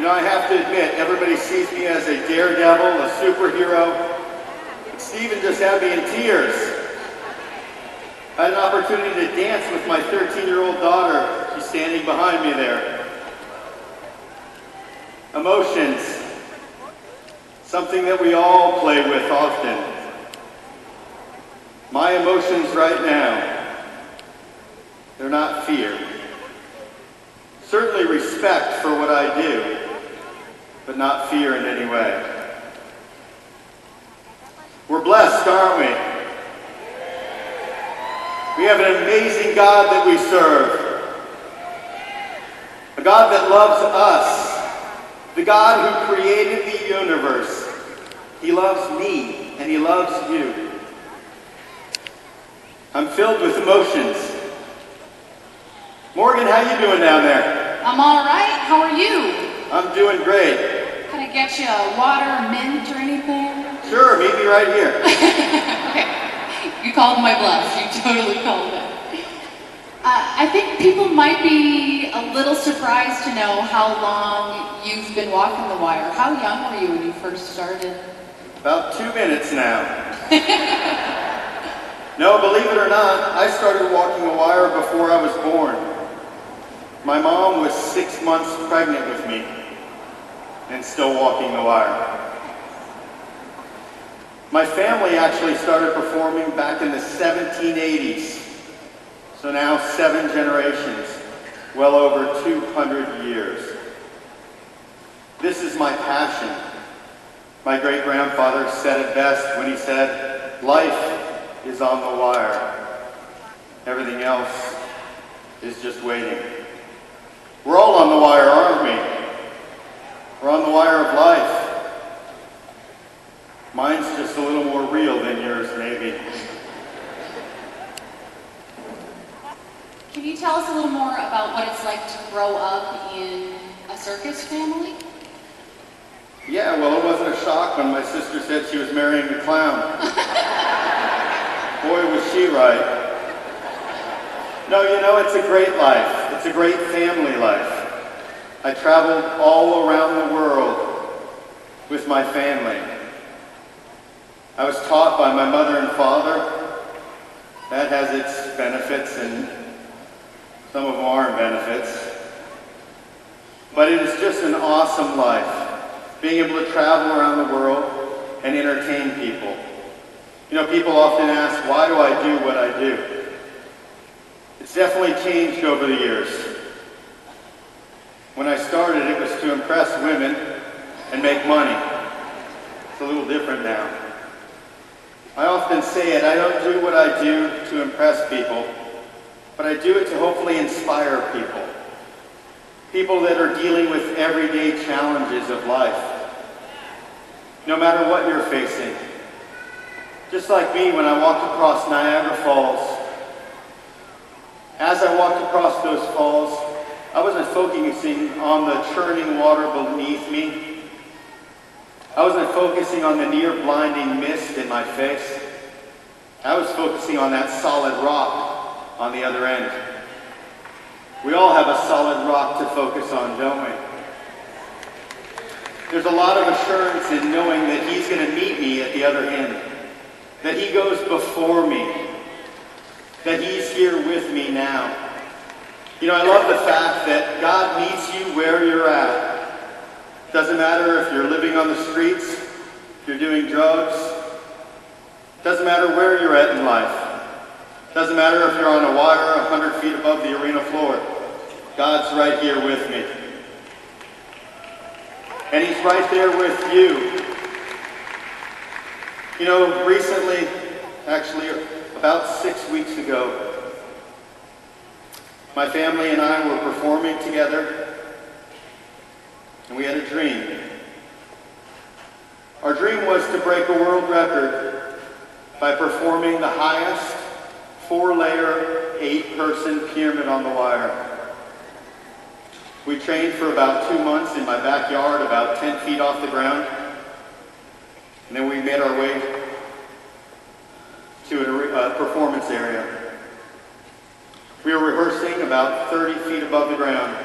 I have to admit, everybody sees me as a daredevil, a superhero. Stephen just had me in tears. I had an opportunity to dance with my 13-year-old daughter. She's standing behind me there. Emotions, something that we all play with often. My emotions right now, they're not fear. Certainly respect for what I do, but not fear in any way. We're blessed, aren't we? We have an amazing God that we serve. A God that loves us. The God who created the universe. He loves me, and He loves you. I'm filled with emotions. Morgan, how you doing down there? I'm all right. How are you? I'm doing great. Can I get you water, mint, or anything? Sure, meet me right here. Okay. You called my bluff. You totally called it. I think people might be a little surprised to know how long you've been walking the wire. How young were you when you first started? About 2 minutes now. No, believe it or not, I started walking the wire before I was born. My mom was 6 months pregnant with me and still walking the wire. My family actually started performing back in the 1780s. So now 7 generations, well over 200 years. This is my passion. My great-grandfather said it best when he said, "Life is on the wire. Everything else is just waiting." We're all on the wire, aren't we? We're on the wire of life. Mine's just a little more real than yours, maybe. Can you tell us a little more about what it's like to grow up in a circus family? Yeah, well, it wasn't a shock when my sister said she was marrying a clown. Boy, was she right. No, it's a great life. It's a great family life. I traveled all around the world with my family. I was taught by my mother and father. That has its benefits, and some of them aren't benefits. But it is just an awesome life, being able to travel around the world and entertain people. People often ask, why do I do what I do? It's definitely changed over the years. When I started, it was to impress women and make money. It's a little different now. I often say it, I don't do what I do to impress people, but I do it to hopefully inspire people. People that are dealing with everyday challenges of life. No matter what you're facing. Just like me when I walked across Niagara Falls. As I walked across those falls, I wasn't focusing on the churning water beneath me. I wasn't focusing on the near blinding mist in my face. I was focusing on that solid rock on the other end. We all have a solid rock to focus on, don't we? There's a lot of assurance in knowing that He's going to meet me at the other end. That He goes before me. That He's here with me now. I love the fact that God meets you where you're at. Doesn't matter if you're living on the streets, if you're doing drugs. Doesn't matter where you're at in life. Doesn't matter if you're on a wire 100 feet above the arena floor. God's right here with me. And He's right there with you. Recently, actually about 6 weeks ago, my family and I were performing together, and we had a dream. Our dream was to break a world record by performing the highest 4-layer, 8-person pyramid on the wire. We trained for about 2 months in my backyard, about 10 feet off the ground. And then we made our way to a performance area. We were rehearsing about 30 feet above the ground.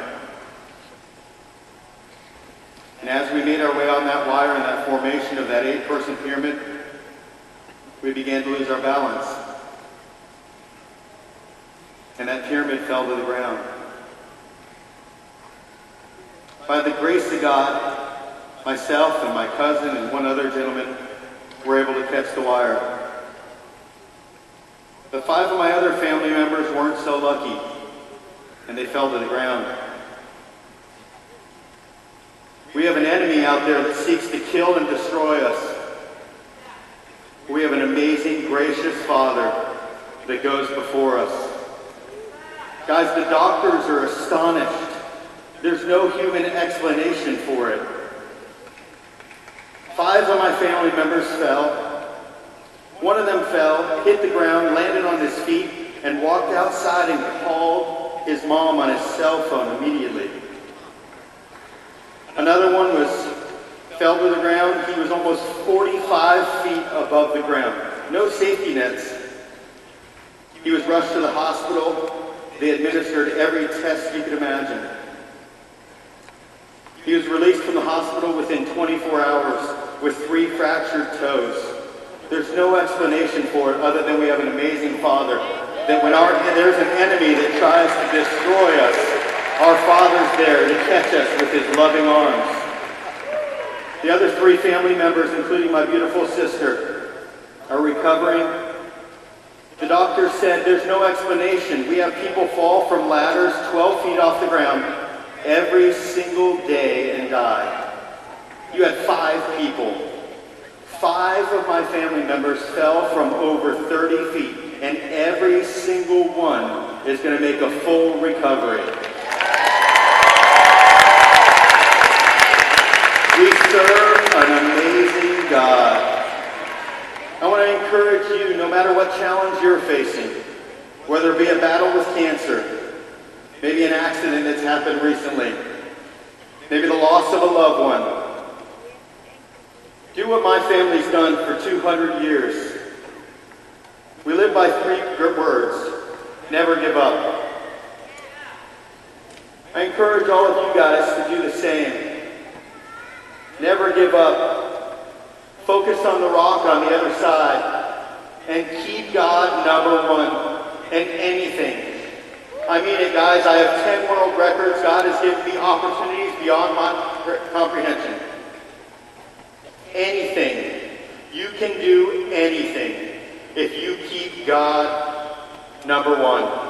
And as we made our way on that wire in that formation of that 8-person pyramid, we began to lose our balance. And that pyramid fell to the ground. By the grace of God, myself and my cousin and one other gentleman were able to catch the wire. But 5 of my other family members weren't so lucky, and they fell to the ground. We have an enemy out there that seeks to kill and destroy us. We have an amazing, gracious Father that goes before us. Guys, the doctors are astonished. There's no human explanation for it. 5 of my family members fell. One of them fell, hit the ground, landed on his feet, and walked outside and called his mom on his cell phone immediately. Another one fell to the ground. He was almost 45 feet above the ground. No safety nets. He was rushed to the hospital. They administered every test you could imagine. He was released from the hospital within 24 hours with 3 fractured toes. There's no explanation for it other than we have an amazing Father. That when there's an enemy that tries to destroy us, our Father's there to catch us with his loving arms. The other 3 family members, including my beautiful sister, are recovering. The doctor said there's no explanation. We have people fall from ladders 12 feet off the ground every single day and die. You had 5 people. 5 of my family members fell from over 30 feet, and every single one is going to make a full recovery. We serve an amazing God. I want to encourage you, no matter what challenge you're facing, whether it be a battle with cancer, maybe an accident that's happened recently, maybe the loss of a loved one, do what my family's done for 200 years. We live by 3 words: never give up. I encourage all of you guys to do the same. Never give up. Focus on the rock on the other side. And keep God #1 in anything. I mean it, guys. I have 10 world records. God has given me opportunities beyond my comprehension. Anything. You can do anything if you keep God #1.